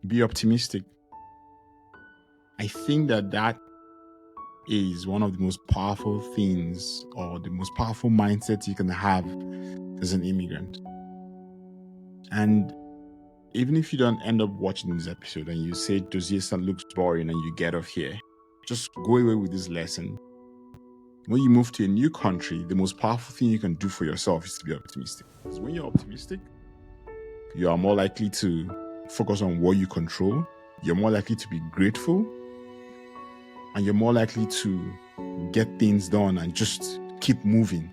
Be optimistic. I think that is one of the most powerful things or the most powerful mindset you can have as an immigrant. And even if you don't end up watching this episode and you say Dozier looks boring and you get off here, just go away with this lesson. When you move to a new country, the most powerful thing you can do for yourself is to be optimistic. Because when you're optimistic, you are more likely to focus on what you control, you're more likely to be grateful, and you're more likely to get things done and just keep moving.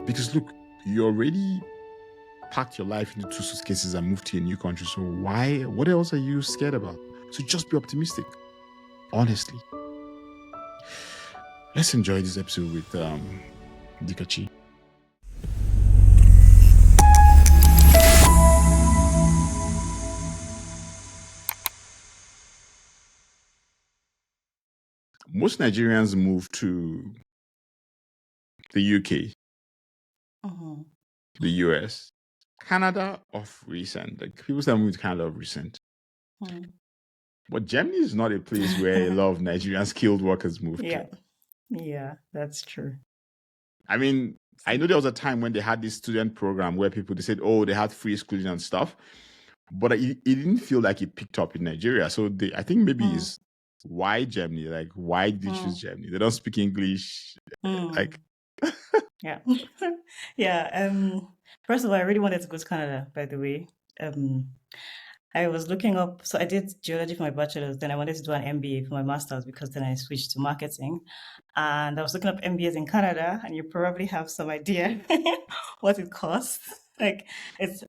Because look, you already packed your life into 2 suitcases and moved to a new country. So what else are you scared about? So just be optimistic. Honestly. Let's enjoy this episode with Dikachi. Most Nigerians move to the UK, the US, Canada of recent. Like people say moved to Canada of recent. But Germany is not a place where a lot of Nigerian skilled workers move to. Yeah, that's true. I mean, I know there was a time when they had this student program where they said, oh, they had free schooling and stuff. But it didn't feel like it picked up in Nigeria. So I think maybe it's why Germany? Like, why did you choose Germany? They don't speak English. Like, yeah. Yeah. First of all, I really wanted to go to Canada, by the way. I was looking up, so I did geology for my bachelor's, then I wanted to do an MBA for my master's because then I switched to marketing. And I was looking up MBAs in Canada, and you probably have some idea what it costs. Like it's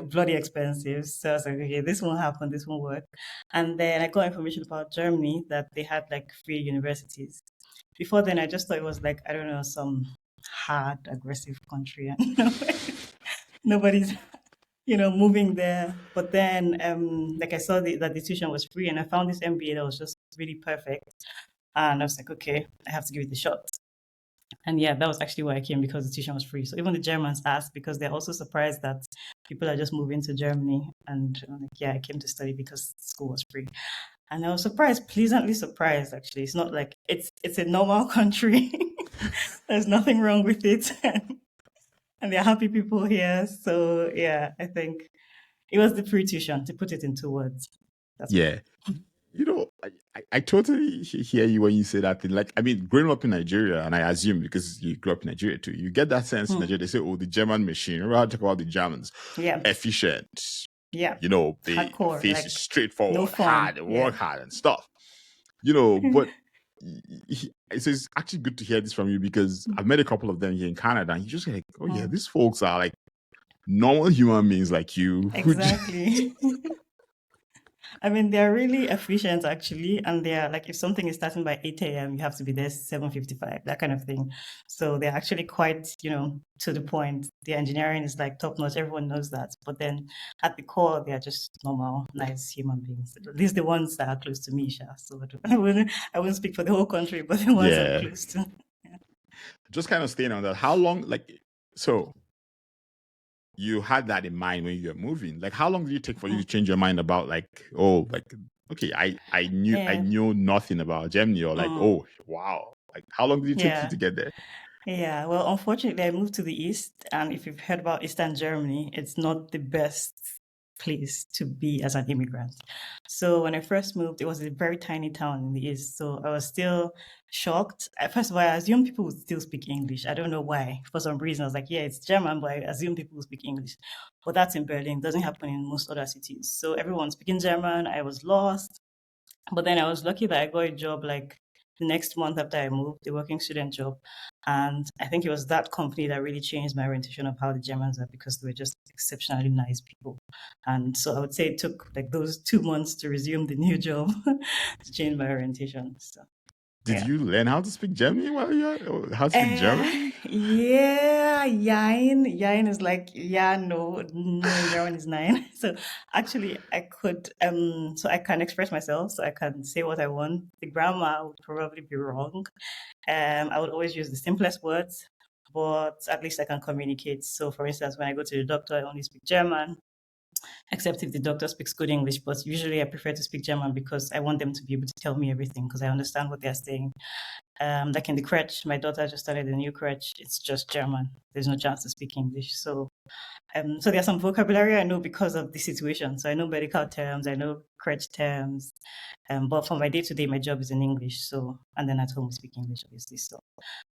bloody expensive. So I was like, okay, this won't happen, this won't work. And then I got information about Germany that they had like free universities. Before then, I just thought it was like, I don't know, some hard, aggressive country, and nobody's moving there. But then, like I saw that the tuition was free, and I found this MBA that was just really perfect. And I was like, okay, I have to give it a shot. And yeah, that was actually why I came, because the tuition was free. So even the Germans asked because they're also surprised that people are just moving to Germany. And I'm like, yeah, I came to study because school was free. And I was surprised, pleasantly surprised, actually. It's not like it's a normal country. There's nothing wrong with it. And they're happy people here. So yeah, I think it was the free tuition, to put it in 2 words. That's yeah. I totally hear you when you say that thing. Like, I mean, growing up in Nigeria, and I assume because you grew up in Nigeria too, you get that sense in Nigeria. They say, oh, the German machine. Remember how to talk about the Germans? Yeah. Efficient. Yeah. They hardcore, face like, is straightforward, no fun. hard, they work hard and stuff. But it's actually good to hear this from you because I've met a couple of them here in Canada, and you just like, oh yeah, these folks are like normal human beings like you. Exactly. I mean, they're really efficient, actually, and they're like, if something is starting by 8 a.m., you have to be there 7:55, that kind of thing. So they're actually quite, to the point. The engineering is like top notch. Everyone knows that. But then at the core, they're just normal, nice human beings. At least the ones that are close to me, Sha. So I wouldn't speak for the whole country, but the ones I'm close to. Yeah. Just kind of staying on that. How long, so you had that in mind when you were moving? Like, how long did it take for you to change your mind about okay, I knew nothing about Germany, or oh wow, like how long did it take you to get there? Yeah, well, unfortunately, I moved to the east, and if you've heard about Eastern Germany, it's not the best place to be as an immigrant. So when I first moved, it was a very tiny town in the east. So I was still shocked. First of all, I assumed people would still speak English. I don't know why. For some reason, I was like, yeah, it's German, but I assume people will speak English. But that's in Berlin. It doesn't happen in most other cities. So everyone's speaking German. I was lost. But then I was lucky that I got a job like the next month after I moved, a working student job. And I think it was that company that really changed my orientation of how the Germans are, because they were just exceptionally nice people. And so I would say it took like those 2 months to resume the new job to change my orientation. So Did you learn how to speak German while you how to speak German? Yeah, Yain. Yain is like, yeah, no, no in German is nine. So actually I could so I can express myself, so I can say what I want. The grammar would probably be wrong. I would always use the simplest words, but at least I can communicate. So for instance, when I go to the doctor, I only speak German. except if the doctor speaks good English. But usually I prefer to speak German because I want them to be able to tell me everything because I understand what they're saying. Like in the crèche, my daughter just started a new crèche. It's just German. There's no chance to speak English. So there's some vocabulary I know because of the situation. So I know medical terms, I know crèche terms. But for my day to day, my job is in English. So, and then at home we speak English, obviously. So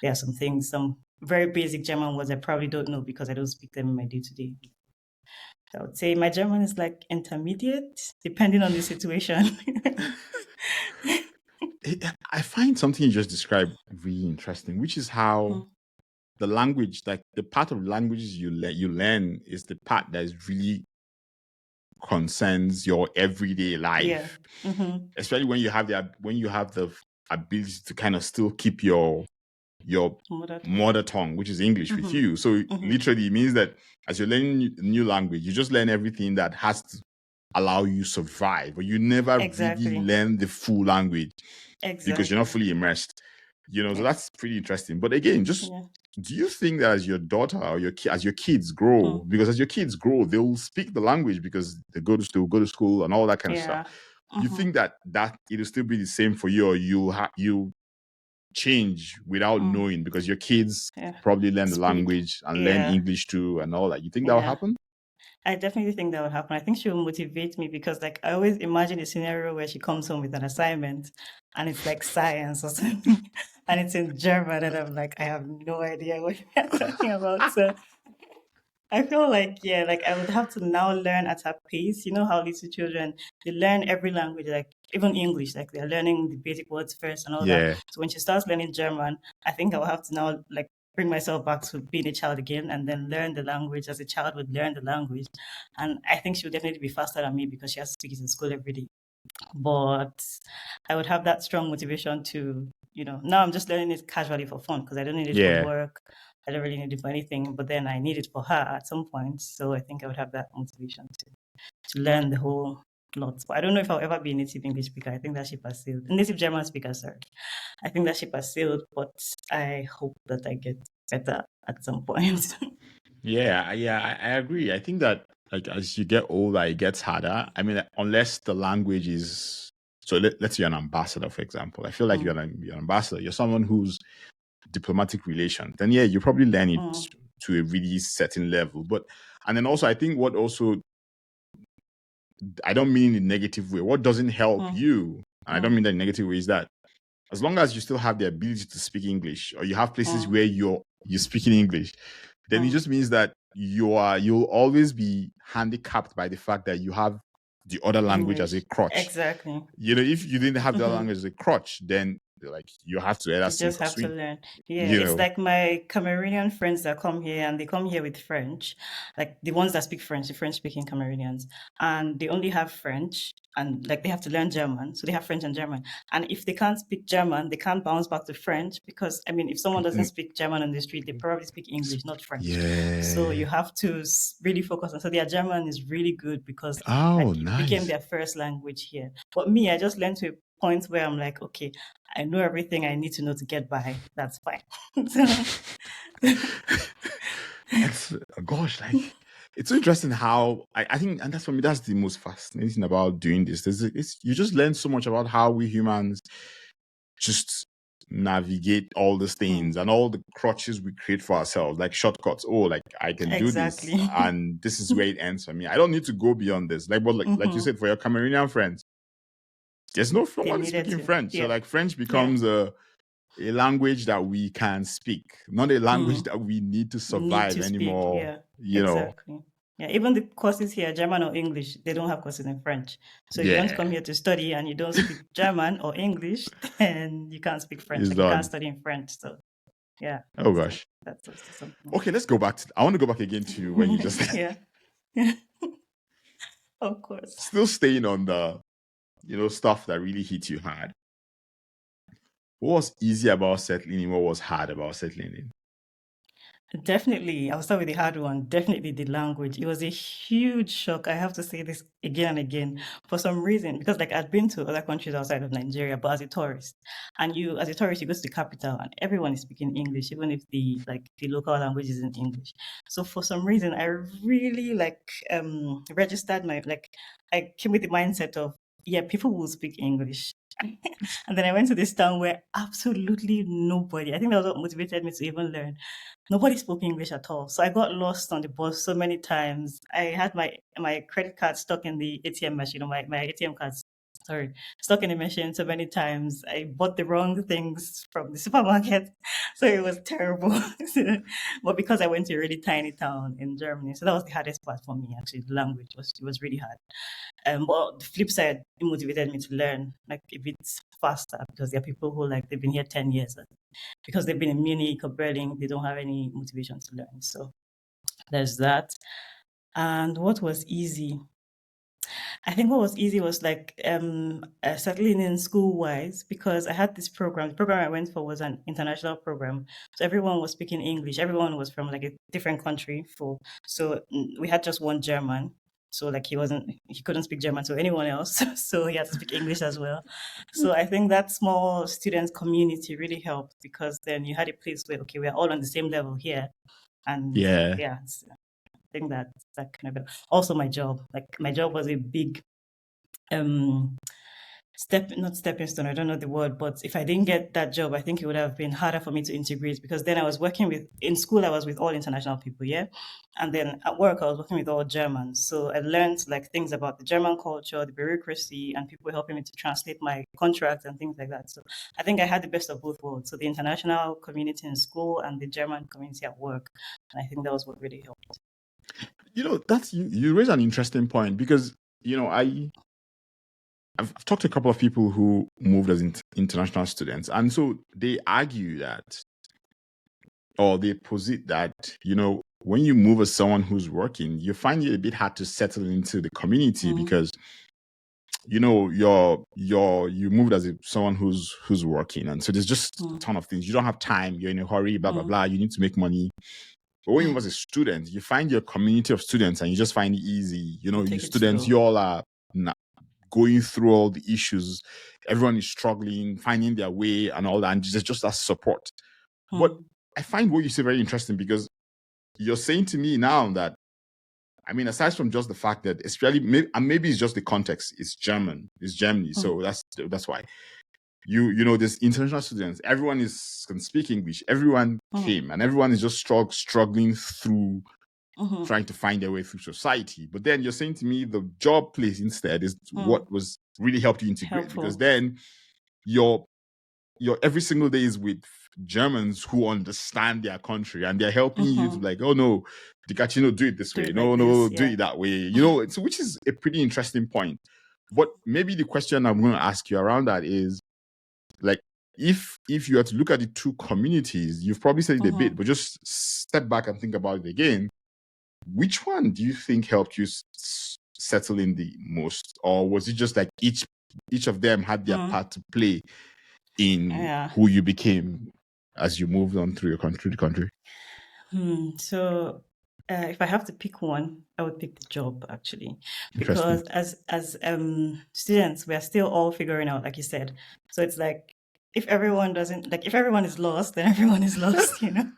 there are some things, some very basic German words I probably don't know because I don't speak them in my day to day. So I would say my German is like intermediate, depending on the situation. I find something you just described really interesting, which is how the language, like the part of languages you learn, is the part that is really concerns your everyday life. Yeah. Especially when you have the ability to kind of still keep your mother tongue, which is English, with you. So literally, it means that as you're learning a new language, you just learn everything that has to allow you survive, but you never really learn the full language because you're not fully immersed. So that's pretty interesting. But again, just do you think that as your daughter or as your kids grow, because as your kids grow, they'll speak the language because they go to school and all that kind of stuff. You think that it'll still be the same for you, or you change without knowing because your kids probably learn the language and learn English too and all that? You think that will happen? I definitely think that will happen. I think she will motivate me because, like, I always imagine a scenario where she comes home with an assignment and it's like science or something and it's in German and I'm like, I have no idea what you're talking about. So I feel like, I would have to now learn at her pace. You know how little children, they learn every language, like even English, like they're learning the basic words first and all that. So when she starts learning German, I think I will have to now like bring myself back to being a child again and then learn the language as a child would learn the language. And I think she would definitely be faster than me because she has to speak it in school every day. But I would have that strong motivation to, now I'm just learning it casually for fun because I don't need it for work. I don't really need it for anything, but then I need it for her at some point. So I think I would have that motivation to learn the whole lot. But I don't know if I'll ever be a native English speaker. I think that ship has sailed. Native German speaker, sorry. I think that ship has sailed, but I hope that I get better at some point. Yeah, I agree. I think that like as you get older, it gets harder. I mean, unless the language is so. Let's say you're an ambassador, for example. I feel like you're an ambassador. You're someone who's diplomatic relation. Then you probably learn it to a really certain level. And then also, I think what also, I don't mean in a negative way. What doesn't help you, and I don't mean that in a negative way, is that as long as you still have the ability to speak English, or you have places where you're speaking English, then it just means that you'll always be handicapped by the fact that you have the other language as a crutch. Exactly. If you didn't have the other language as a crutch, then like you have to either just have to learn. It's like my Cameroonian friends that come here and they come here with French, like the ones that speak French, the French speaking Cameroonians, and they only have French and like they have to learn German. So they have French and German. And if they can't speak German, they can't bounce back to French because I mean, if someone doesn't speak German on the street, they probably speak English, not French. So you have to really focus on. So their German is really good because it became their first language here. But me, I just learned to a point where I'm like, okay, I know everything I need to know to get by. That's fine. Gosh, like it's so interesting how I think, and that's for me, that's the most fascinating about doing this. You just learn so much about how we humans just navigate all these things and all the crutches we create for ourselves, like shortcuts. Oh, like I can do this, and this is where it ends for me. I don't need to go beyond this. Like, but like you said, for your Cameroonian friends, there's no one speaking French, so like French becomes a language that we can speak, not a language that we need to survive anymore. Exactly. Yeah, even the courses here, German or English, they don't have courses in French. So if you want to come here to study and you don't speak German or English, then you can't speak French. Like you can't study in French. So yeah. Oh gosh. That's also something. Okay, let's go back I want to go back again to when you just yeah. Of course. Still staying on the stuff that really hit you hard. What was easy about settling in? What was hard about settling in? Definitely, I'll start with the hard one. Definitely the language. It was a huge shock. I have to say this again and again for some reason, because like I'd been to other countries outside of Nigeria, but as a tourist, and you, as a tourist, you go to the capital and everyone is speaking English, even if the local language isn't English. So for some reason, I really registered my like I came with the mindset of yeah, people will speak English. And then I went to this town where absolutely nobody, I think that was what motivated me to even learn. Nobody spoke English at all. So I got lost on the bus so many times. I had my credit card stuck in the ATM machine, or my ATM card, sorry, stuck in the machine so many times. I bought the wrong things from the supermarket. So it was terrible. But because I went to a really tiny town in Germany, so that was the hardest part for me actually. The language was really hard. But the flip side, it motivated me to learn like a bit faster because there are people who like they've been here 10 years. Because they've been in Munich or Berlin, they don't have any motivation to learn. So there's that. And what was easy? I think what was easy was like settling in school wise because I had this program. The program I went for was an international program, so everyone was speaking English. Everyone was from like a different country. We had just one German. So like he couldn't speak German to anyone else, so he had to speak English as well. So I think that small student community really helped because then you had a place where okay, we're all on the same level here, and Yeah. yeah, I think that kind of also my job. Like my job was a big um not stepping stone, I don't know the word, but if I didn't get that job, I think it would have been harder for me to integrate because then I was working with in school I was with all international people, yeah. And then at work I was working with all Germans. So I learned like things about the German culture, the bureaucracy, and people were helping me to translate my contracts and things like that. So I think I had the best of both worlds. So the international community in school and the German community at work. And I think that was what really helped. That's you raise an interesting point because I've talked to a couple of people who moved as international students, and so they argue that, or they posit that, when you move as someone who's working, you find it a bit hard to settle into the community Mm, because you moved as someone who's working, and so there's just a mm, ton of things. You don't have time. You're in a hurry. Blah blah mm. blah. You need to make money. But when you move as a student, you find your community of students, and you just find it easy. You You take it students, slow. you all are going through all the issues. Everyone is struggling, finding their way, and all that. And there's just that support. But Mm, I find what you say very interesting because you're saying to me now that, I mean, aside from just the fact that especially maybe it's just the context. It's Germany, mm, so that's why there's international students. Everyone can speak English. Everyone mm, came, and everyone is just struggling through mhm, trying to find their way through society. But then you're saying to me the job place instead is mm. what was really helped you integrate because Helpful. then your every single day is with Germans who understand their country and they're helping you to Mhm. like, oh no, Dikachi, no, do it this Do way. it like No, no, this, do yeah. it that way. Which is a pretty interesting point. But maybe the question I'm going to ask you around that is like, if you had to look at the two communities, you've probably said it a bit, Mhm. but just step back and think about it again. Which one do you think helped you settle in the most, or was it just like each of them had their Mm. part to play in Yeah. who you became as you moved on through the country? So, if I have to pick one, I would pick the job actually, Interesting. because as students, we are still all figuring out, like you said. So it's like if everyone is lost, then everyone is lost, you know.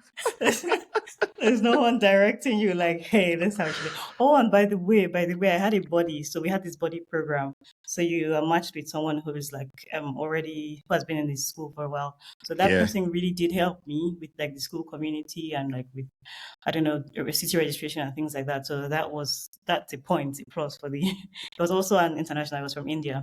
There's no one directing you like, hey, this is how it should be. Oh, and by the way, I had a buddy. So we had this buddy program. So you are matched with someone who is like already who has been in this school for a while. So that Yeah. person really did help me with like the school community and like with I don't know city registration and things like that. So that's a point, a plus for the. It was also an international. I was from India.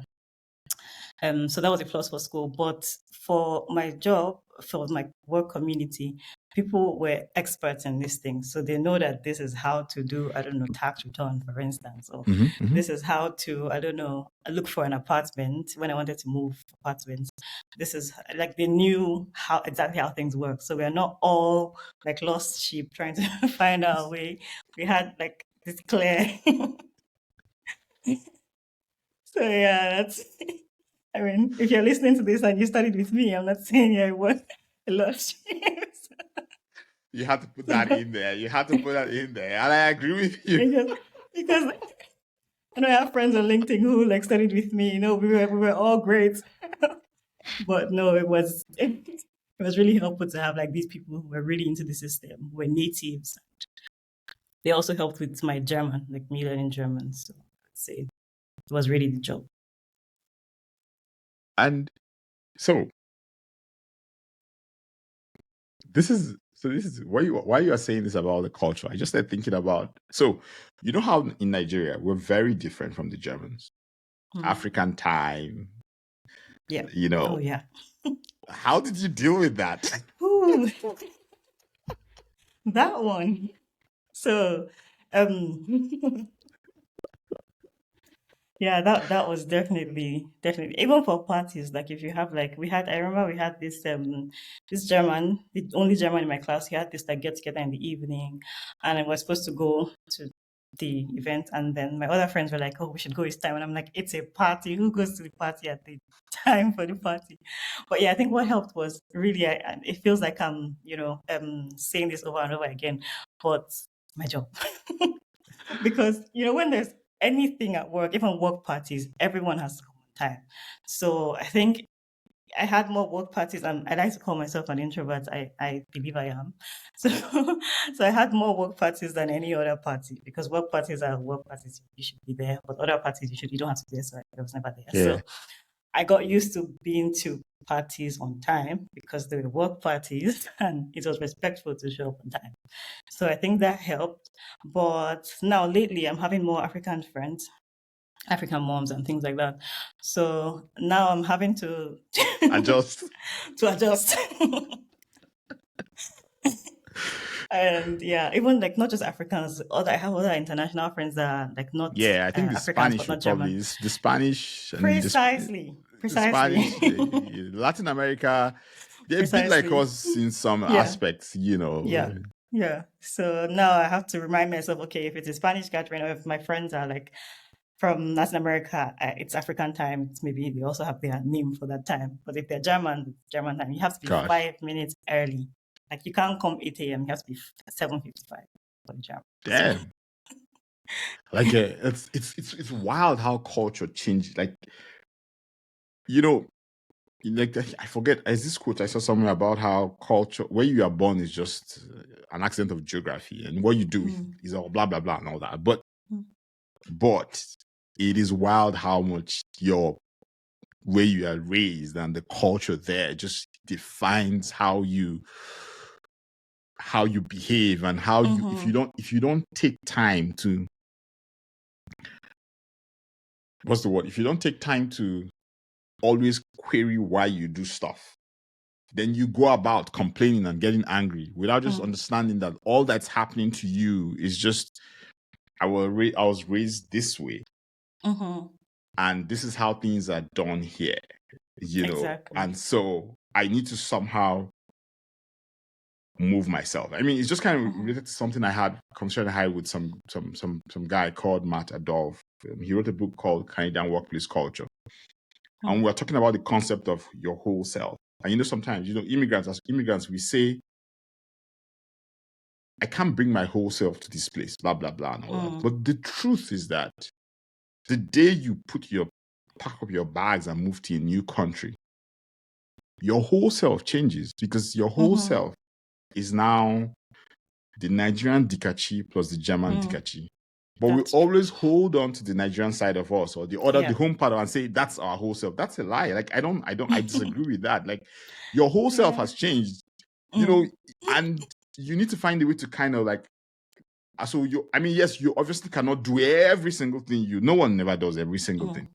So that was a plus for school. But for my job, for my work community, people were experts in these things. So they know that this is how to do, I don't know, tax return, for instance, or Mm-hmm. this is how to, I don't know, look for an apartment when I wanted to move apartments. This is like they knew exactly how things work. So we are not all like lost sheep trying to find our way. We had like this clear. So yeah, that's. I mean, if you're listening to this and you studied with me, I'm not saying I won a lot of shares. You had to put that in there. You had to put that in there. And I agree with you. because I know I have friends on LinkedIn who like studied with me. We were all great, but no, it was really helpful to have like these people who were really into the system, who were natives. They also helped with my German, like me learning German. So I'd say it was really the job. And so this is why you are saying this about the culture. I just started thinking about, so you know how in Nigeria we're very different from the Germans. African time. Yeah. Oh yeah. How did you deal with that? Ooh, that one. So, yeah, that was definitely even for parties. Like if you have like I remember we had this German, the only German in my class. He had this like get together in the evening, and I was supposed to go to the event, and then my other friends were like, "Oh, we should go this time," and I'm like, "It's a party. Who goes to the party at the time for the party?" But yeah, I think what helped was really, it feels like I'm saying this over and over again, but my job. Because when there's anything at work, even work parties, everyone has to come on time. So I think I had more work parties, and I like to call myself an introvert. I believe I am. So so I had more work parties than any other party, because work parties are work parties. You should be there, but other parties you don't have to be there. So I was never there. Yeah. So I got used to being to parties on time because they were work parties and it was respectful to show up on time. So I think that helped. But now lately I'm having more African friends, African moms and things like that. So now I'm having to Adjust. to adjust. And yeah, even like not just Africans, I have other international friends that are like not Yeah, I think the Africans but Spanish not would probably German. is the Spanish and Precisely. the Spanish, Precisely. Latin America, they're a bit like Precisely. us in some Yeah. aspects, Yeah. Yeah. So now I have to remind myself, okay, if it's a Spanish gathering or if my friends are like from Latin America, it's African time. It's maybe they also have their name for that time. But if they're German, it's German time. You have to be Gosh, 5 minutes early. Like you can't come 8 a.m. You have to be 7:55 for the German. So damn. Like it's wild how culture changed. Like you know, like I forget. Is this quote I saw somewhere about how culture, where you are born, is just an accident of geography, and what you do is all blah blah blah and all that. But it is wild how much your where you are raised and the culture there just defines how you behave and how you if you don't take time to what's the word if you don't take time to always query why you do stuff, then you go about complaining and getting angry without just understanding that all that's happening to you is just I was raised this way, and this is how things are done here, exactly. and so I need to somehow move myself. I mean, it's just kind of related to something I had conversation I had with some guy called Matt Adolph. He wrote a book called Canadian Workplace Culture, and we're talking about the concept of your whole self. And sometimes as immigrants we say, I can't bring my whole self to this place, blah blah blah, and all that. But the truth is that the day you pack up your bags and move to a new country, your whole self changes, because your whole self is now the Nigerian Dikachi plus the German Dikachi. But we always hold on to the Nigerian side of us or the home part of and say that's our whole self. That's a lie. Like I disagree with that. Like your whole self has changed, and you need to find a way to kind of like. So yes, you obviously cannot do every single thing. No one never does every single thing.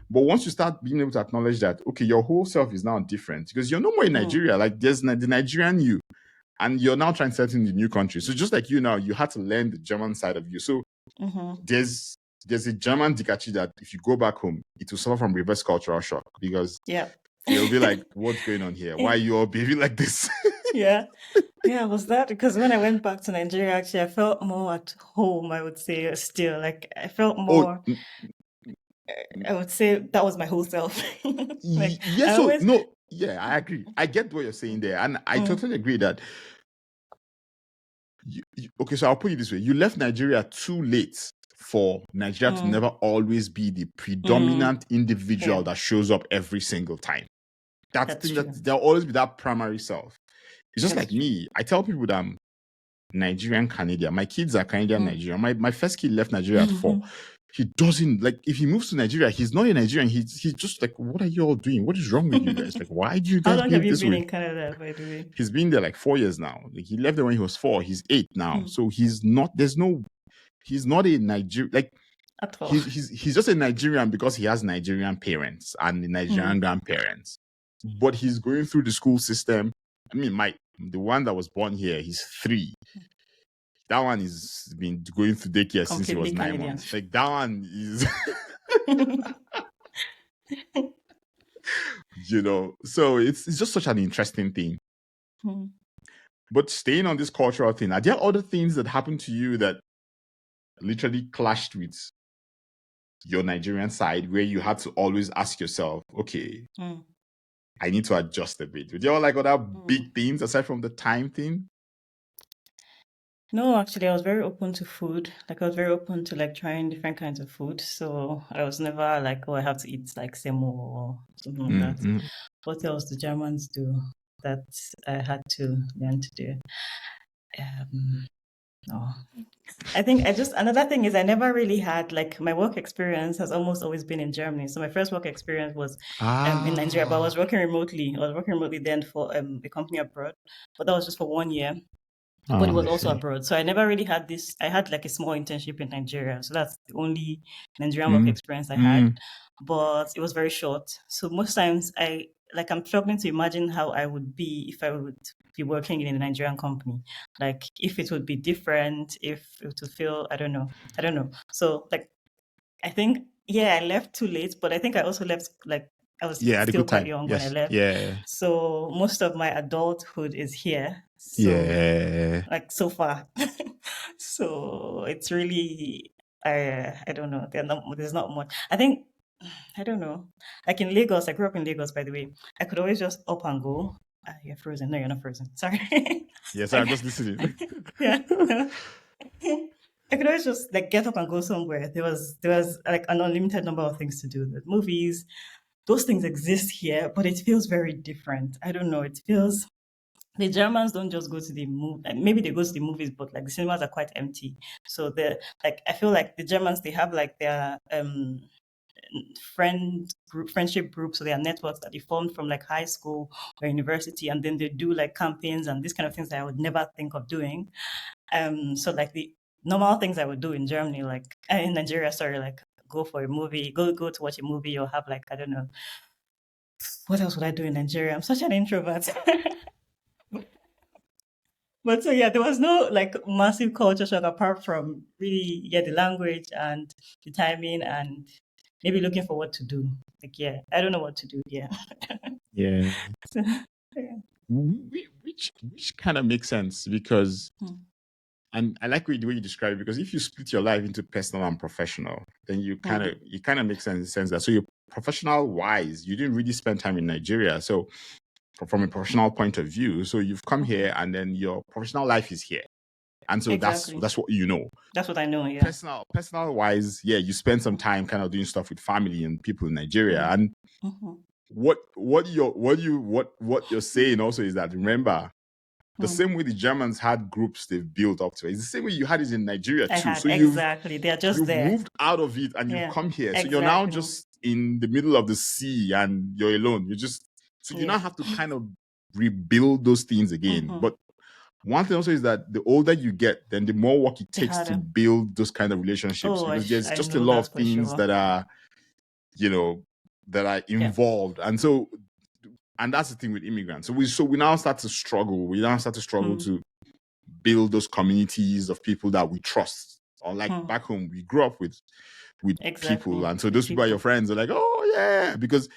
But once you start being able to acknowledge that, okay, your whole self is now different because you're no more in Nigeria. Like there's the Nigerian you, and you're now trying to settle in the new country. So just like you now, you had to learn the German side of you. So there's a German Dikachi that if you go back home, it will suffer from reverse cultural shock because it'll be like, what's going on here? Why are you all behaving like this? Yeah, was that because when I went back to Nigeria, actually, I felt more at home, I would say, still. Like, I felt more, I would say that was my whole self. Like, yes, I always, I agree. I get what you're saying there. And I totally agree that Okay, so I'll put it this way: you left Nigeria too late for Nigeria to never always be the predominant individual that shows up every single time. That's the thing, true. that there'll always be that primary self. It's just That's like me. I tell people that I'm Nigerian Canadian. My kids are Canadian Nigerian. My first kid left Nigeria at 4. He doesn't, like, if he moves to Nigeria, he's not a Nigerian. He's just like, what are you all doing? What is wrong with you guys? Like, why do you How guys long have behave you this been way? in Canada, by the way? He's been there like 4 years now. Like, he left there when he was 4. He's 8 now. So he's not a Nigerian, like, at all. He's just a Nigerian because he has Nigerian parents and Nigerian grandparents. But he's going through the school system. I mean, the one that was born here, he's 3. That one has been going through daycare since he was 9 months. Like, that one is, so it's just such an interesting thing. But staying on this cultural thing, are there other things that happened to you that literally clashed with your Nigerian side, where you had to always ask yourself, okay, I need to adjust a bit? Were there like other big things aside from the time thing? No, actually, I was very open to food. Like, I was very open to like trying different kinds of food. So I was never like, oh, I have to eat like semo or something like that. What else do Germans do that I had to learn to do? No. I think another thing is I never really had, like, my work experience has almost always been in Germany. So my first work experience was in Nigeria, but I was working remotely. I was working remotely then for a company abroad, but that was just for 1 year. But it was also abroad. So I never really had this. I had like a small internship in Nigeria. So that's the only Nigerian work experience I had. But it was very short. So most times I'm struggling to imagine how I would be if I would be working in a Nigerian company. Like, if it would be different, if it would feel, I don't know. So like, I think, I left too late, but I think I also left like, I was still quite young when I left. Yeah. So most of my adulthood is here. So, like, so far. So it's really, I don't know. There's not much. I think, I don't know. Like in Lagos, I grew up in Lagos, by the way. I could always just up and go. You're frozen. No, you're not frozen. Sorry. Yes, I'm just listening. Yeah. I could always just like get up and go somewhere. There was like an unlimited number of things to do. The movies, those things exist here, but it feels very different. I don't know. It feels, the Germans don't just go to the movie. Maybe they go to the movies, but like the cinemas are quite empty. So I feel like the Germans, they have like their friendship groups, so their networks that they formed from like high school or university, and then they do like campaigns and these kind of things that I would never think of doing. So like the normal things I would do in Germany, like in Nigeria, sorry, like go for a movie, go to watch a movie, or have like, I don't know, what else would I do in Nigeria? I'm such an introvert. But so there was no like massive culture shock apart from really the language and the timing and maybe looking for what to do. Like, I don't know what to do. Yeah. So, Which kind of makes sense, because and I like the way you describe it, because if you split your life into personal and professional, then you kind of make sense in the sense that, so you're professional wise, you didn't really spend time in Nigeria. So from a professional point of view, so you've come here and then your professional life is here. And so exactly. that's what you know. That's what I know, yeah. Personal wise, you spend some time kind of doing stuff with family and people in Nigeria. And what you're saying also is that, remember, the same way the Germans had groups they've built up to it, it's the same way you had it in Nigeria too. So exactly. They're just you've there. moved out of it and you've come here. So you're now just in the middle of the sea and you're alone. So you now have to kind of rebuild those things again. But one thing also is that the older you get, then the more work it takes to build those kind of relationships, because there's just a lot of things that are, that are involved. And that's the thing with immigrants. So we now start to struggle. We now start to struggle to build those communities of people that we trust. Or like back home, we grew up with people. And so those people are your friends. Are like, oh yeah, because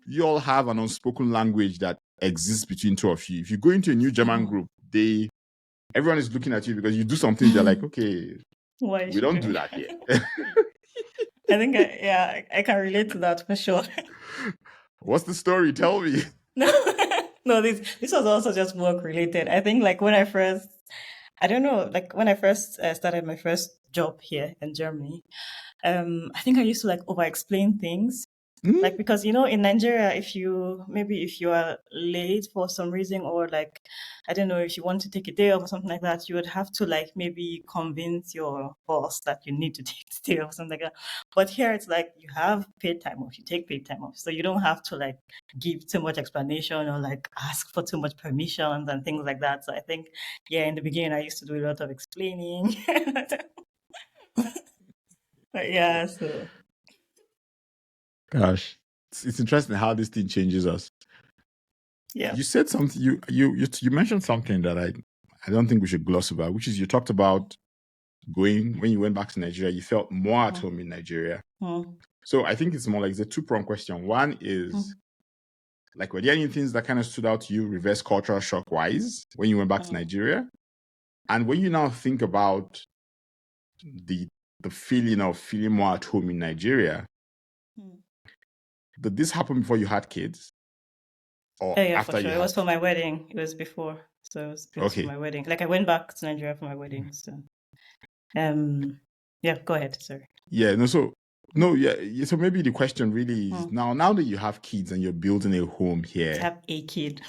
you all have an unspoken language that exists between two of you. If you go into a new German group, everyone is looking at you because you do something. They're like, okay, we don't do that here. I think I can relate to that for sure. What's the story? Tell me. No, this was also just work related. I think like when I first I don't know, like when I first started my first job here in Germany, I think I used to like over explain things. Like, Mm? because, in Nigeria, if you are late for some reason, or like, I don't know, if you want to take a day off or something like that, you would have to like maybe convince your boss that you need to take the day off or something like that. But here it's like you have paid time off, you take paid time off. So you don't have to like give too much explanation or like ask for too much permissions and things like that. So I think, yeah, in the beginning, I used to do a lot of explaining. But yeah, so Gosh, it's interesting how this thing changes us. yeah. You said something. You mentioned something that I don't think we should gloss over, which is you talked about going when you went back to Nigeria. You felt more at home in Nigeria. Mm. So I think it's more like it's a two-pronged question. One is like, were there any things that kind of stood out to you, reverse cultural shock wise, when you went back to Nigeria? And when you now think about the feeling of feeling more at home in Nigeria, did this happen before you had kids? Or Oh yeah, for after sure. you It had? was for my wedding. It was before, so it was for Okay. my wedding. Like I went back to Nigeria for my wedding. So, yeah. Go ahead. Sorry. Yeah, no, so no, yeah. So maybe the question really is now that you have kids and you're building a home I here, have a kid.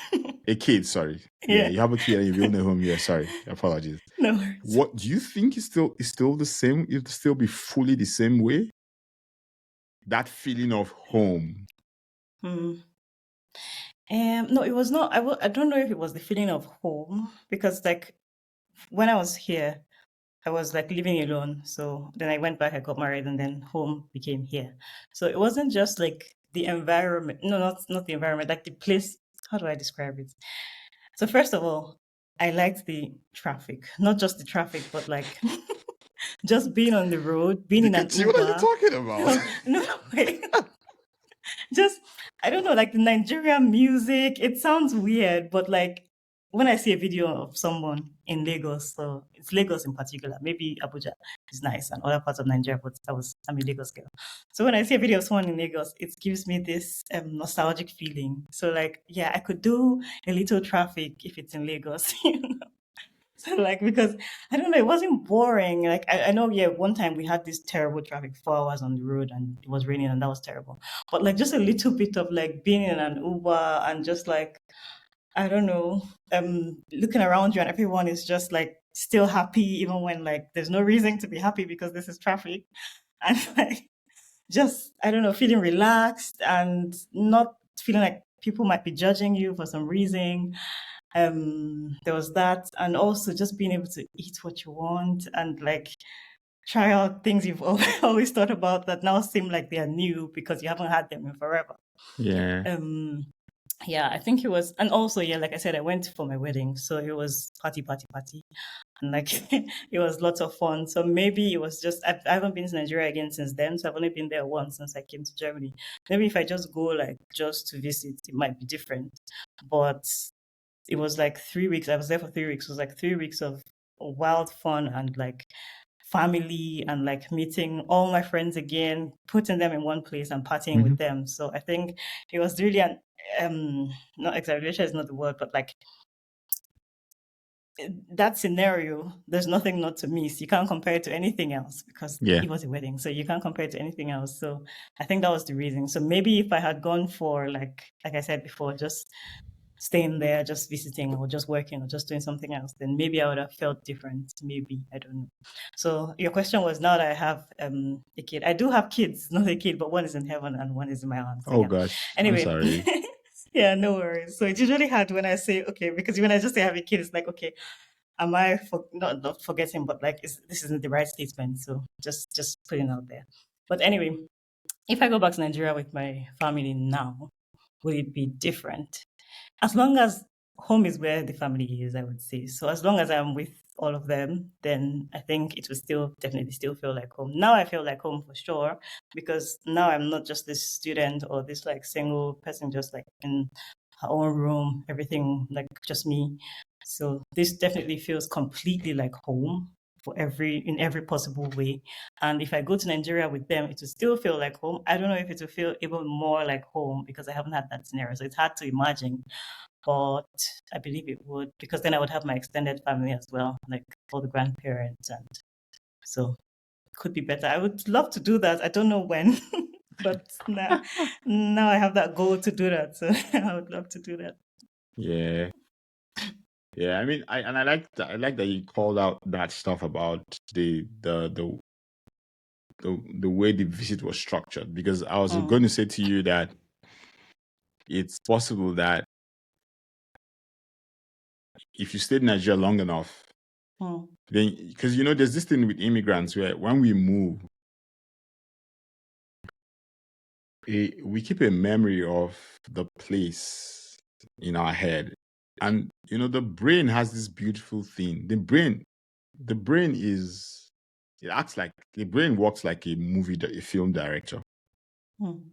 a kid, sorry. Yeah, Yeah. you have a kid and you're building a home here. Sorry, apologies. No worries. What do you think is still the same? It'll still be fully the same way? That feeling of home. No, it was not. I don't know if it was the feeling of home, because like when I was here, I was like living alone. So then I went back, I got married, and then home became here. So it wasn't just like the environment. No, not the environment, like the place. How do I describe it? So first of all, I liked the traffic. Not just the traffic, but like just being on the road, being in an Dikachi, what are you Uber. talking about? No, no way. Just, I don't know, like the Nigerian music, it sounds weird, but like when I see a video of someone in Lagos, so it's Lagos in particular, maybe Abuja is nice and other parts of Nigeria, but I'm a Lagos girl. So when I see a video of someone in Lagos, it gives me this nostalgic feeling. So like, yeah, I could do a little traffic if it's in Lagos. So like, because I don't know, it wasn't boring. Like I know, yeah, one time we had this terrible traffic, 4 hours on the road, and it was raining, and that was terrible. But like just a little bit of like being in an Uber and just like, I don't know, looking around you and everyone is just like still happy, even when like there's no reason to be happy because this is traffic. And like just, I don't know, feeling relaxed and not feeling like people might be judging you for some reason. There was that, and also just being able to eat what you want and like try out things you've always thought about that now seem like they are new because you haven't had them in forever. Yeah. Um, yeah, I think it was, and also, yeah, like I said, I went for my wedding, so it was party, party, party, and like it was lots of fun. So maybe it was just I haven't been to Nigeria again since then, so I've only been there once since I came to Germany. Maybe if I just go like just to visit, it might be different, but it was like 3 weeks. I was there for 3 weeks. It was like 3 weeks of wild fun and like family and like meeting all my friends again, putting them in one place and partying with them. So I think it was really an not exaggeration is not the word, but like that scenario, there's nothing not to miss. You can't compare it to anything else because Yeah. it was a wedding. So you can't compare it to anything else. So I think that was the reason. So maybe if I had gone for like I said before, just staying there, just visiting or just working or just doing something else, then maybe I would have felt different. Maybe, I don't know. So your question was, now that I have a kid, I do have kids, not a kid, but one is in heaven and one is in my arms. So Oh yeah. gosh, I'm Anyway, sorry. yeah, no worries. So it's usually hard when I say okay, because when I just say I have a kid, it's like okay, am I not forgetting, but like this isn't the right statement. So just putting it out there. But anyway, if I go back to Nigeria with my family now, will it be different? As long as home is where the family is, I would say. So as long as I'm with all of them, then I think it will still definitely still feel like home. Now I feel like home for sure, because now I'm not just this student or this like single person just like in her own room, everything like just me. So this definitely feels completely like home. in every possible way. And if I go to Nigeria with them, it will still feel like home. I don't know if it will feel even more like home because I haven't had that scenario. So it's hard to imagine, but I believe it would, because then I would have my extended family as well, like all the grandparents, and so it could be better. I would love to do that. I don't know when, but now I have that goal to do that. So I would love to do that. Yeah. Yeah, I mean, I like that. I like that you called out that stuff about the way the visit was structured, because I was going to say to you that it's possible that if you stayed in Nigeria long enough, then, because there's this thing with immigrants where when we move, we keep a memory of the place in our head, and the brain has this beautiful thing. The brain works like a film director.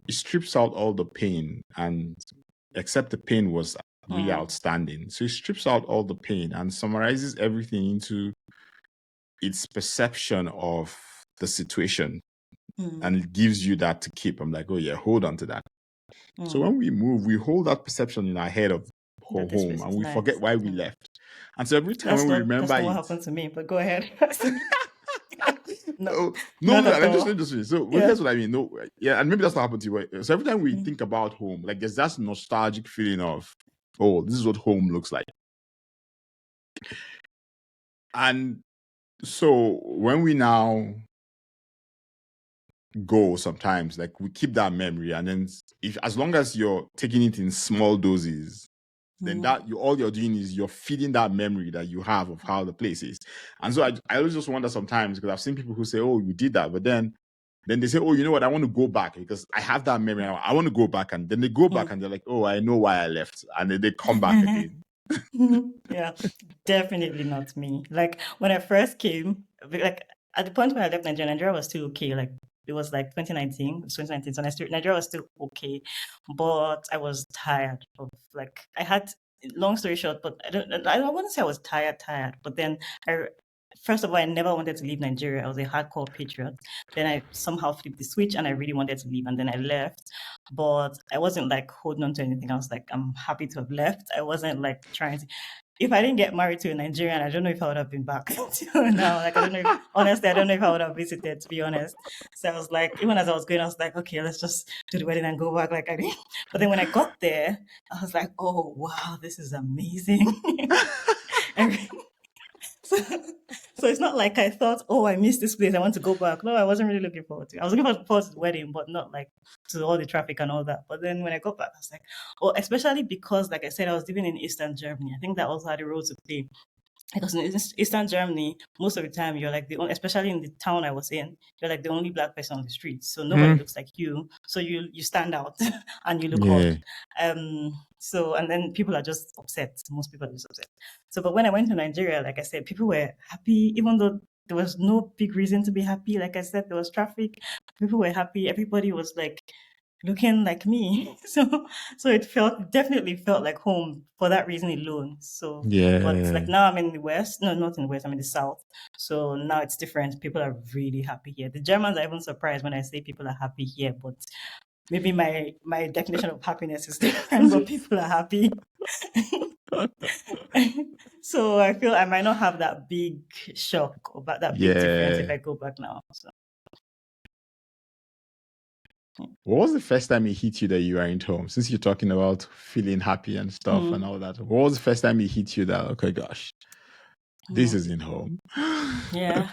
It strips out all the pain, and except the pain was really outstanding. So it strips out all the pain and summarizes everything into its perception of the situation, and it gives you that to keep. I'm like, oh yeah, hold on to that. So when we move, we hold that perception in our head of home, and we forget why we left. And so every time when we remember that's not what it, happened to me. But go ahead. no, not at let all. me just. So here's what I mean. No, yeah, and maybe that's not happened to you. So every time we think about home, like there's that nostalgic feeling of, oh, this is what home looks like. And so when we now go, sometimes like we keep that memory, and then as long as you're taking it in small doses, then all you're doing is you're feeding that memory that you have of how the place is. And so I always just wonder sometimes, because I've seen people who say, oh, you did that, but then they say, oh, you know what, I want to go back because I have that memory. I want to go back. And then they go back and they're like, oh, I know why I left. And then they come back again. Yeah, definitely not me. Like when I first came, like at the point when I left Nigeria was still okay. Like it was like 2019, so Nigeria was still okay, but I was tired of, like, I had, long story short, but I don't want to say I was tired, but then first of all, I never wanted to leave Nigeria. I was a hardcore patriot. Then I somehow flipped the switch and I really wanted to leave, and then I left. But I wasn't like holding on to anything. I was like, I'm happy to have left. I wasn't like trying to. If I didn't get married to a Nigerian, I don't know if I would have been back until now. Like, I don't know. Honestly, I don't know if I would have visited, to be honest. So I was like, even as I was going, I was like, okay, let's just do the wedding and go back. Like I did. But then when I got there, I was like, oh wow, this is amazing. So, so it's not like I thought, oh, I missed this place, I want to go back. No, I wasn't really looking forward to it. I was looking forward to the wedding, but not like to all the traffic and all that. But then when I got back, I was like, oh, especially because, like I said, I was living in Eastern Germany. I think that also had a role to play. Because in Eastern Germany, most of the time you're like the only, especially in the town I was in, you're like the only black person on the street. So nobody looks like you. So you stand out and you look odd. So, and then people are just upset. Most people are just upset. So, but when I went to Nigeria, like I said, people were happy, even though there was no big reason to be happy. Like I said, there was traffic. People were happy. Everybody was like looking like me. So it definitely felt like home for that reason alone. So but like now I'm in the West. No, not in the West, I'm in the South. So now it's different. People are really happy here. The Germans are even surprised when I say people are happy here, but maybe my definition of happiness is different, but people are happy. So I feel I might not have that big shock about that big difference if I go back now. So. What was the first time it hit you that you weren't home? Since you're talking about feeling happy and stuff and all that, what was the first time it hit you that, okay, gosh, this isn't home? Yeah,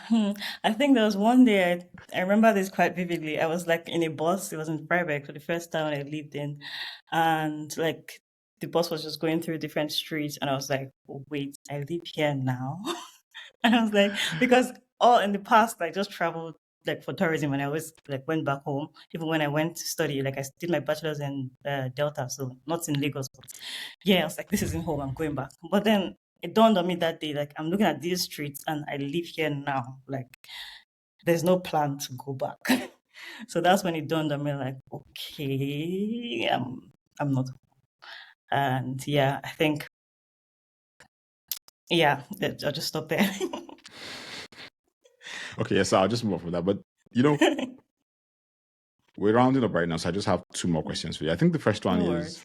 I think there was one day I remember this quite vividly. I was like in a bus. It was in Freiberg for the first time I lived in, and like the bus was just going through different streets, and I was like, oh, "Wait, I live here now." And I was like, because all in the past I just traveled like for tourism, and I always like went back home. Even when I went to study, like I did my bachelor's in Delta, so not in Lagos, but yeah, I was like, this isn't home. I'm going back. But then it dawned on me that day, like I'm looking at these streets and I live here now. Like there's no plan to go back. So that's when it dawned on me, like, okay, I'm not. And yeah, I think, yeah, I'll just stop there. Okay, so I'll just move on from that. But you know, we're rounding up right now, so I just have two more questions for you. I think the first one No is, worries.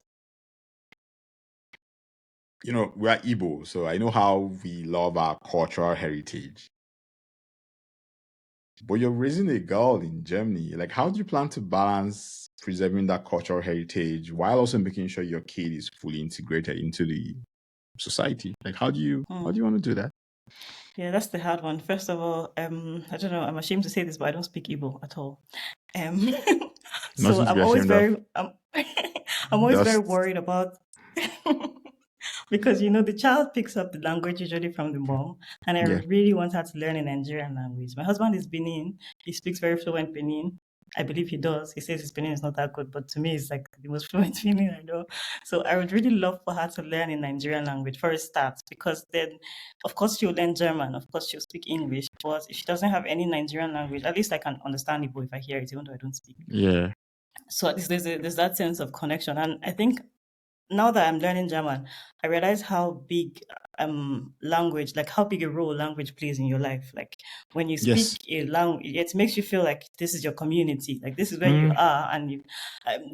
you know, we're Igbo, so I know how we love our cultural heritage. But you're raising a girl in Germany. Like, how do you plan to balance preserving that cultural heritage while also making sure your kid is fully integrated into the society? Like, how do you want to do that? Yeah, that's the hard one. First of all, I don't know, I'm ashamed to say this, but I don't speak Igbo at all. Um, so Nothing to be ashamed of. I'm always very Just worried about because the child picks up the language usually from the mom, and I yeah, really want her to learn a Nigerian language. My husband is Benin; he speaks very fluent Benin. I believe he does. He says his Benin is not that good, but to me, it's like the most fluent Benin I know. So I would really love for her to learn a Nigerian language for a start, because then, of course, she'll learn German. Of course, she'll speak English. But if she doesn't have any Nigerian language, at least I can understand Igbo if I hear it, even though I don't speak. yeah, So at least there's that sense of connection, and I think now that I'm learning German, I realize how big language, like how big a role language plays in your life. Like when you speak yes. a language, it makes you feel like this is your community, like this is where you Mm, are. And you,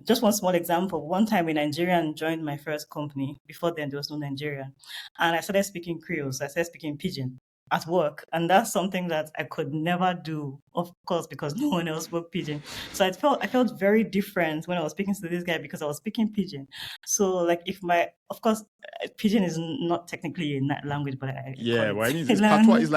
just one small example. One time a Nigerian joined my first company. Before then, there was no Nigerian, and I started speaking Creole. So I started speaking Pidgin at work, and that's something that I could never do, of course, because no one else spoke Pidgin. So I felt very different when I was speaking to this guy because I was speaking Pidgin. So, like, if my, of course, Pidgin is not technically a language, but I call yeah, it well, I mean, a it's patois. language. It's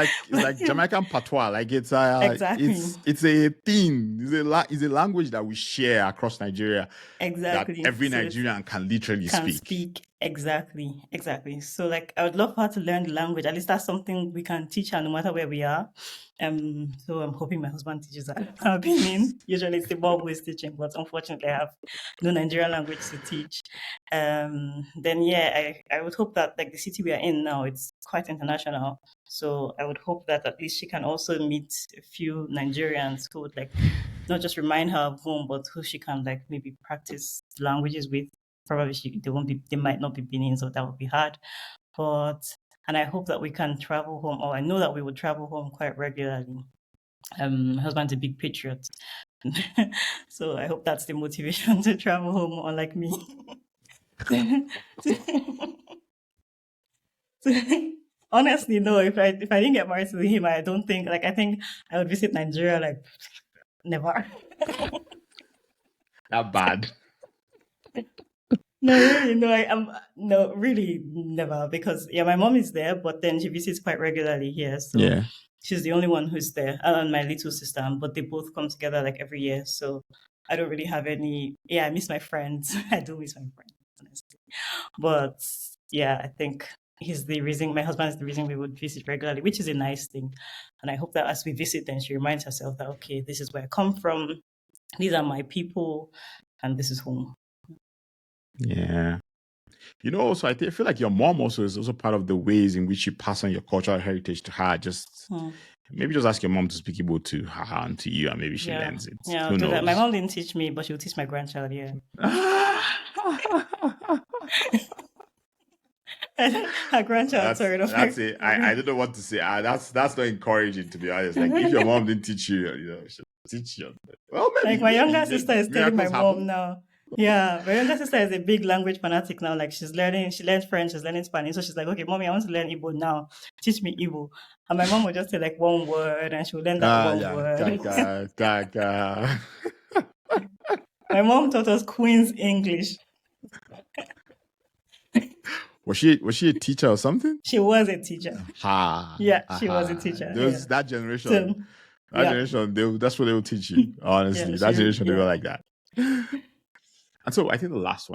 like Jamaican patois. Like Exactly, it's a thing. It's a language that we share across Nigeria that exactly. every So it's Nigerian can literally can speak. speak exactly. So like I would love her to learn the language. At least that's something we can teach her no matter where we are. So I'm hoping my husband teaches her. I've been in. Usually it's the mom who is teaching, but unfortunately I have no Nigerian language to teach. Then yeah, I would hope that like the city we are in now, it's quite international. So I would hope that at least she can also meet a few Nigerians who would like not just remind her of home, but who she can like maybe practice languages with. Probably they might not be Benin, so that would be hard. But and I hope that we can travel home, or I know that we would travel home quite regularly. My husband's a big patriot. So I hope that's the motivation to travel home, unlike me. Honestly, no, if I didn't get married to him, I don't think like I think I would visit Nigeria like never. That bad. No, really, no, I am no, really never, because yeah, my mom is there, but then she visits quite regularly here, so Yeah. she's the only one who's there, and my little sister, but they both come together like every year, so I don't really have any. Yeah, I miss my friends. I do miss my friends, honestly, but yeah, I think he's the reason. My husband is the reason we would visit regularly, which is a nice thing, and I hope that as we visit, then she reminds herself that okay, this is where I come from, these are my people, and this is home. Yeah. You know, also, feel like your mom also is also part of the ways in which you pass on your cultural heritage to her. Just Hmm. maybe just ask your mom to speak Igbo to her and to you, and maybe she Yeah, learns it. yeah, I'll Who do that. My knows? mom didn't teach me, but she'll teach my grandchild. Yeah, her grandchild. Sorry, not That's my. it. I don't know what to say. That's not encouraging, to be honest. Like if your mom didn't teach you, she'll teach you. Well, Like my younger sister is telling my miracles mom happen. now. Yeah, my younger sister is a big language fanatic now. Like she learned French, she's learning Spanish. So she's like, okay, mommy, I want to learn Igbo now. Teach me Igbo. And my mom would just say like one word, and she'll learn that Ah, one yeah, word. gaga, gaga. My mom taught us Queen's English. Was she a teacher or something? She was a teacher. Ha, Yeah, she was a aha. teacher. Yeah. Those So that yeah, generation, that's what they will teach you. yeah, Honestly, that generation they were yeah. like that. And so I think the last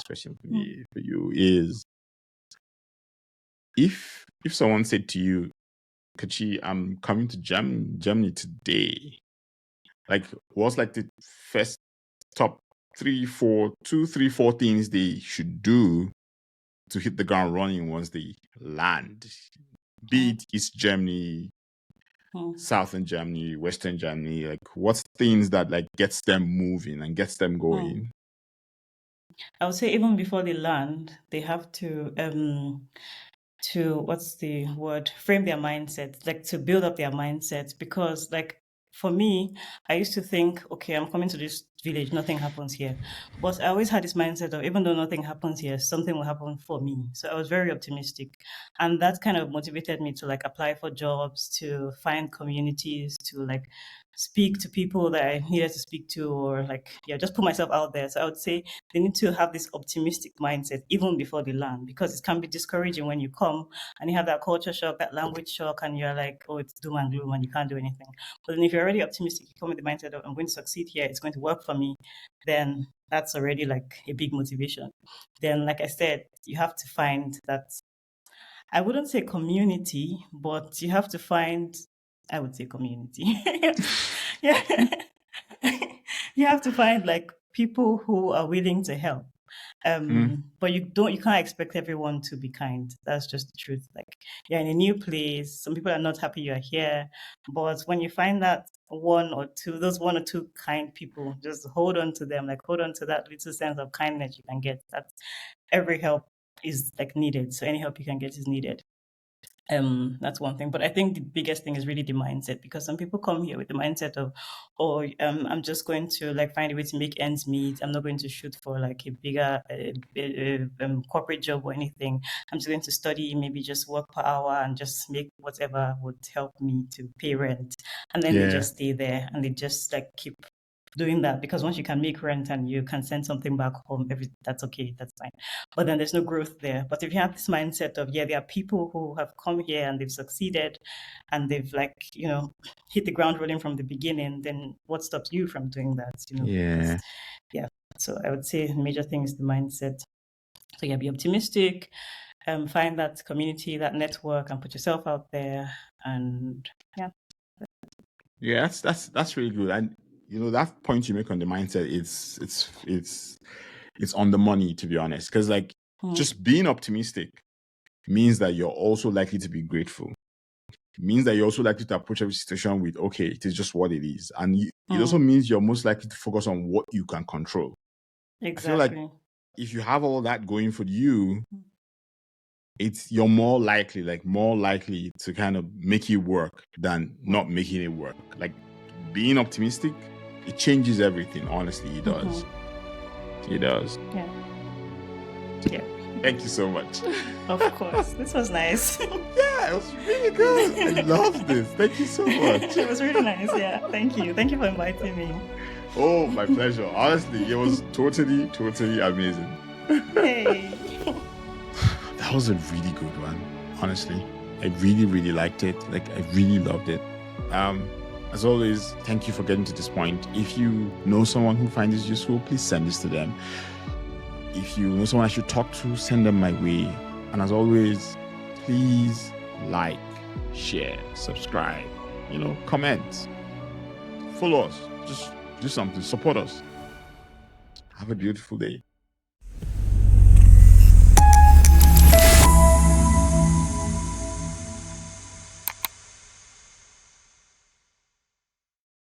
question for Hmm. me for you is if someone said to you, Kachi, I'm coming to Germany today. Like, what's like the first top 4 things they should do to hit the ground running once they land? Be Hmm. it East Germany, Hmm. Southern Germany, Western Germany, like what's things that like gets them moving and gets them Hmm. going? I would say even before they land, they have to, what's the word, frame their mindset, like to build up their mindset. Because like for me, I used to think, okay, I'm coming to this village, nothing happens here. But I always had this mindset of, even though nothing happens here, something will happen for me. So I was very optimistic. And that kind of motivated me to like apply for jobs, to find communities, to like speak to people that I needed to speak to, or like, yeah, just put myself out there. So I would say they need to have this optimistic mindset even before they land, because it can be discouraging when you come and you have that culture shock, that language shock, and you're like, oh, it's doom and gloom and you can't do anything. But then if you're already optimistic, you come with the mindset of, I'm going to succeed here, it's going to work for me, then that's already like a big motivation. Then, like I said, you have to find that, I wouldn't say community, but you have to find, I would say community. Yeah. You have to find like people who are willing to help. But you can't expect everyone to be kind. That's just the truth. Like, you're in a new place, some people are not happy you're here, but when you find that those one or two kind people, just hold on to them, like hold on to that little sense of kindness you can get. That every help is like needed. So any help you can get is needed. That's one thing. But I think the biggest thing is really the mindset, because some people come here with the mindset of, oh, I'm just going to like find a way to make ends meet. I'm not going to shoot for like a bigger corporate job or anything. I'm just going to study, maybe just work per hour and just make whatever would help me to pay rent. And then they Yeah. just stay there and they just like keep doing that, because once you can make rent and you can send something back home, that's okay, that's fine. But then there's no growth there. But if you have this mindset of, yeah, there are people who have come here and they've succeeded and they've like, hit the ground running from the beginning, then what stops you from doing that? Yeah. Yeah. So I would say the major thing is the mindset. So yeah, be optimistic, find that community, that network, and put yourself out there. And yeah. Yeah, that's really good. And that point you make on the mindset, it's on the money, to be honest. Because like just being optimistic means that you're also likely to be grateful. It means that you're also likely to approach every situation with, okay, it is just what it is. And it also means you're most likely to focus on what you can control. Exactly. I feel like if you have all that going for you, you're more likely to kind of make it work than not making it work. Like, being optimistic, it changes everything. Honestly, it does. It does. Yeah. Thank you so much. Of course. This was nice. Yeah, it was really good. I love this. Thank you so much. It was really nice. Yeah. Thank you. Thank you for inviting me. Oh, my pleasure. Honestly, it was totally, totally amazing. Hey. That was a really good one. Honestly, I really, really liked it. Like, I really loved it. As always, thank you for getting to this point. If you know someone who finds this useful, please send this to them. If you know someone I should talk to, send them my way. And as always, please like, share, subscribe, comment, follow us. Just do something, support us. Have a beautiful day.